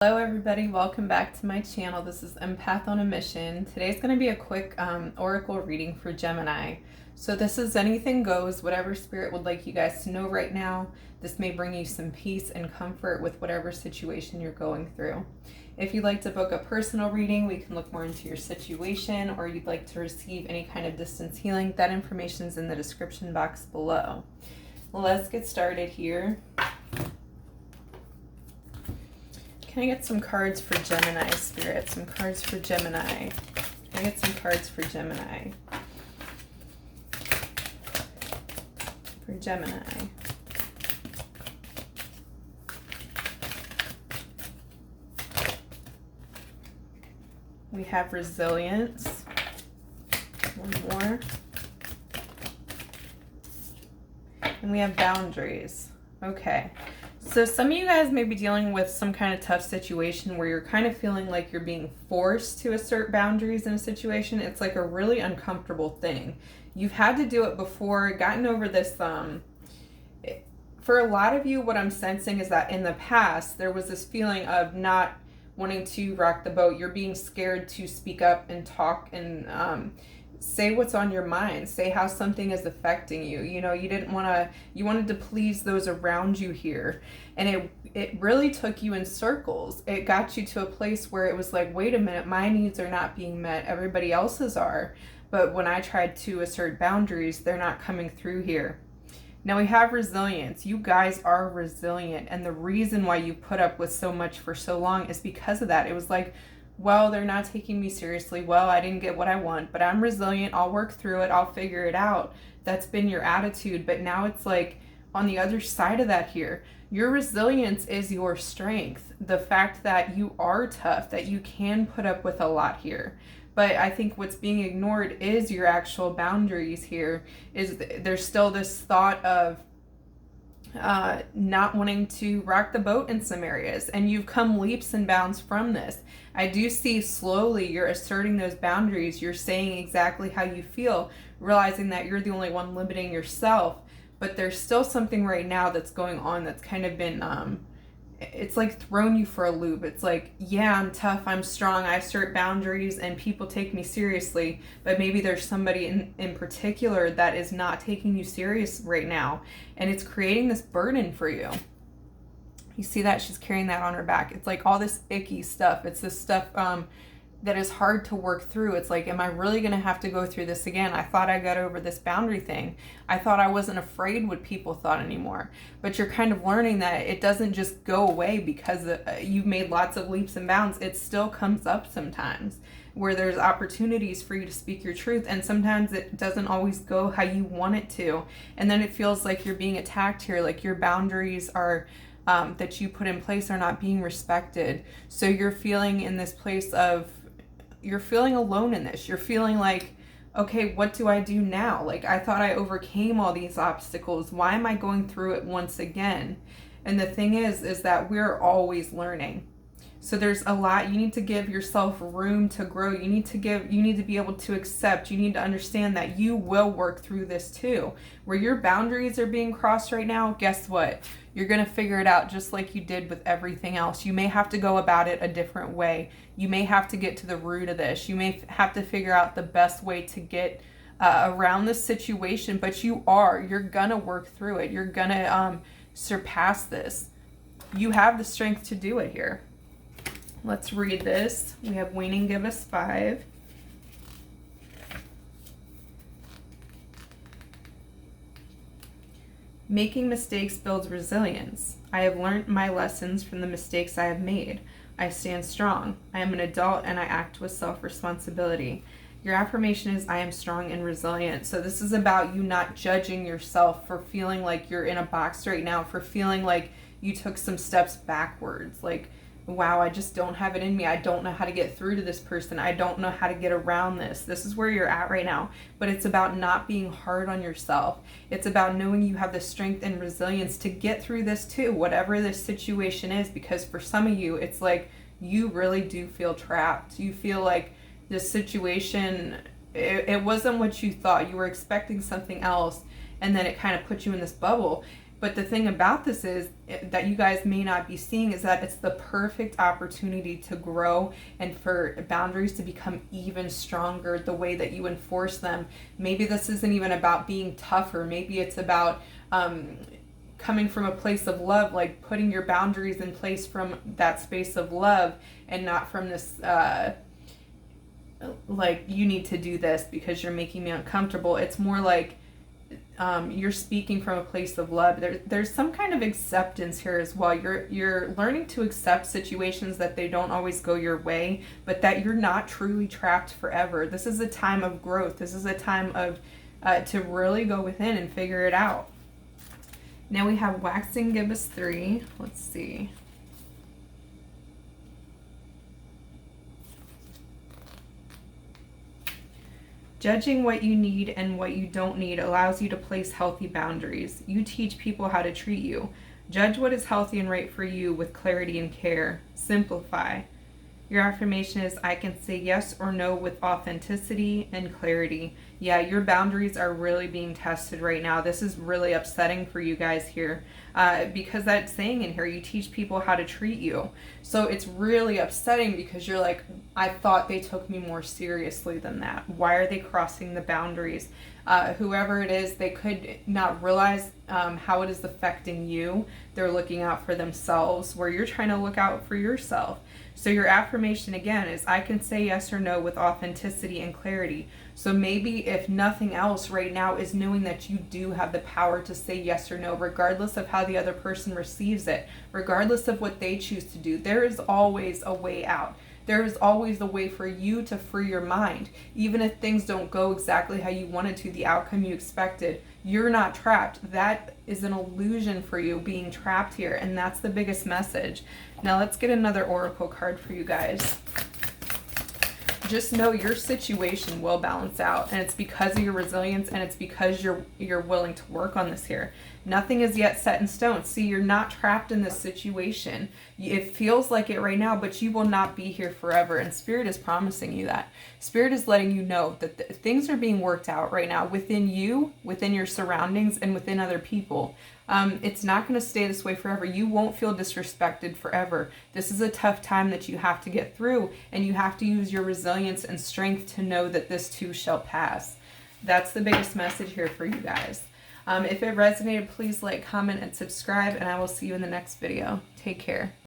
Hello everybody, welcome back to my channel. This is Empath on a Mission. Today's going to be a quick oracle reading for Gemini. So this is anything goes, whatever spirit would like you guys to know right now. This may bring you some peace and comfort with whatever situation you're going through. If you'd like to book a personal reading, we can look more into your situation, or you'd like to receive any kind of distance healing, that information is in the description box below. Let's get started here. Can I get some cards for Gemini, Spirit? Some cards for Gemini. Can I get some cards for Gemini? For Gemini. We have resilience. One more. And we have boundaries. Okay. So some of you guys may be dealing with some kind of tough situation where you're kind of feeling like you're being forced to assert boundaries in a situation. It's like a really uncomfortable thing. You've had to do it before, gotten over this. For a lot of you, what I'm sensing is that in the past, there was this feeling of not wanting to rock the boat. You're being scared to speak up and talk and say what's on your mind, say how something is affecting you. You know, you wanted to please those around you here. And it really took you in circles. It got you to a place where it was like, wait a minute, my needs are not being met, everybody else's are. But when I tried to assert boundaries, they're not coming through here. Now we have resilience. You guys are resilient. And the reason why you put up with so much for so long is because of that. It was like, well, they're not taking me seriously. Well, I didn't get what I want, but I'm resilient. I'll work through it. I'll figure it out. That's been your attitude. But now it's like on the other side of that here, your resilience is your strength. The fact that you are tough, that you can put up with a lot here. But I think what's being ignored is your actual boundaries here. Is there's still this thought of not wanting to rock the boat in some areas, and you've come leaps and bounds from this. I do see slowly you're asserting those boundaries. You're saying exactly how you feel, realizing that you're the only one limiting yourself, but there's still something right now that's going on that's kind of been it's like thrown you for a loop. It's like, yeah, I'm tough, I'm strong, I assert boundaries and people take me seriously, but maybe there's somebody in particular that is not taking you serious right now, and it's creating this burden for you. You see that? She's carrying that on her back. It's like all this icky stuff. It's this stuff that is hard to work through. It's like, am I really going to have to go through this again? I thought I got over this boundary thing. I thought I wasn't afraid what people thought anymore. But you're kind of learning that it doesn't just go away because you've made lots of leaps and bounds. It still comes up sometimes where there's opportunities for you to speak your truth, and sometimes it doesn't always go how you want it to. And then it feels like you're being attacked here, like your boundaries are that you put in place are not being respected. So you're feeling in this place of, you're feeling alone in this. You're feeling like, okay, what do I do now? Like, I thought I overcame all these obstacles. Why am I going through it once again? And the thing is that we're always learning. So there's a lot, you need to give yourself room to grow. You need to be able to accept, you need to understand that you will work through this too. Where your boundaries are being crossed right now, guess what? You're going to figure it out just like you did with everything else. You may have to go about it a different way. You may have to get to the root of this. You may have to figure out the best way to get around this situation, but you're going to work through it. You're going to surpass this. You have the strength to do it here. Let's read this. We have Waning Give Us 5. Making mistakes builds resilience. I have learned my lessons from the mistakes I have made. I stand strong. I am an adult and I act with self-responsibility. Your affirmation is, I am strong and resilient. So this is about you not judging yourself for feeling like you're in a box right now, for feeling like you took some steps backwards. Like, wow, I just don't have it in me. I don't know how to get through to this person. I don't know how to get around this. This is where you're at right now. But it's about not being hard on yourself. It's about knowing you have the strength and resilience to get through this too, whatever this situation is. Because for some of you, it's like you really do feel trapped. You feel like this situation, it wasn't what you thought. You were expecting something else, and then it kind of put you in this bubble. But the thing about this is that you guys may not be seeing is that it's the perfect opportunity to grow and for boundaries to become even stronger the way that you enforce them. Maybe this isn't even about being tougher. Maybe it's about coming from a place of love, like putting your boundaries in place from that space of love and not from this like, you need to do this because you're making me uncomfortable. It's more like you're speaking from a place of love. There's some kind of acceptance here as well. You're learning to accept situations that they don't always go your way, but that you're not truly trapped forever. This is a time of growth. This is a time of to really go within and figure it out. Now we have waxing gibbous 3. Let's see. Judging what you need and what you don't need allows you to place healthy boundaries. You teach people how to treat you. Judge what is healthy and right for you with clarity and care. Simplify. Your affirmation is, I can say yes or no with authenticity and clarity. Yeah, your boundaries are really being tested right now. This is really upsetting for you guys here because that's saying in here, you teach people how to treat you. So it's really upsetting because you're like, I thought they took me more seriously than that. Why are they crossing the boundaries? Whoever it is, they could not realize how it is affecting you. They're looking out for themselves where you're trying to look out for yourself. So your affirmation again is, I can say yes or no with authenticity and clarity. So maybe if nothing else right now is knowing that you do have the power to say yes or no, regardless of how the other person receives it, regardless of what they choose to do, there is always a way out. There is always a way for you to free your mind. Even if things don't go exactly how you wanted to, the outcome you expected, you're not trapped. That is an illusion for you being trapped here, and that's the biggest message. Now let's get another oracle card for you guys. Just know your situation will balance out, and it's because of your resilience, and it's because you're willing to work on this here. Nothing is yet set in stone. See, you're not trapped in this situation. It feels like it right now, but you will not be here forever, and Spirit is promising you that. Spirit is letting you know that things are being worked out right now within you, within your surroundings, and within other people. It's not going to stay this way forever. You won't feel disrespected forever. This is a tough time that you have to get through, and you have to use your resilience and strength to know that this too shall pass. That's the biggest message here for you guys. If it resonated, please like, comment, and subscribe, and I will see you in the next video. Take care.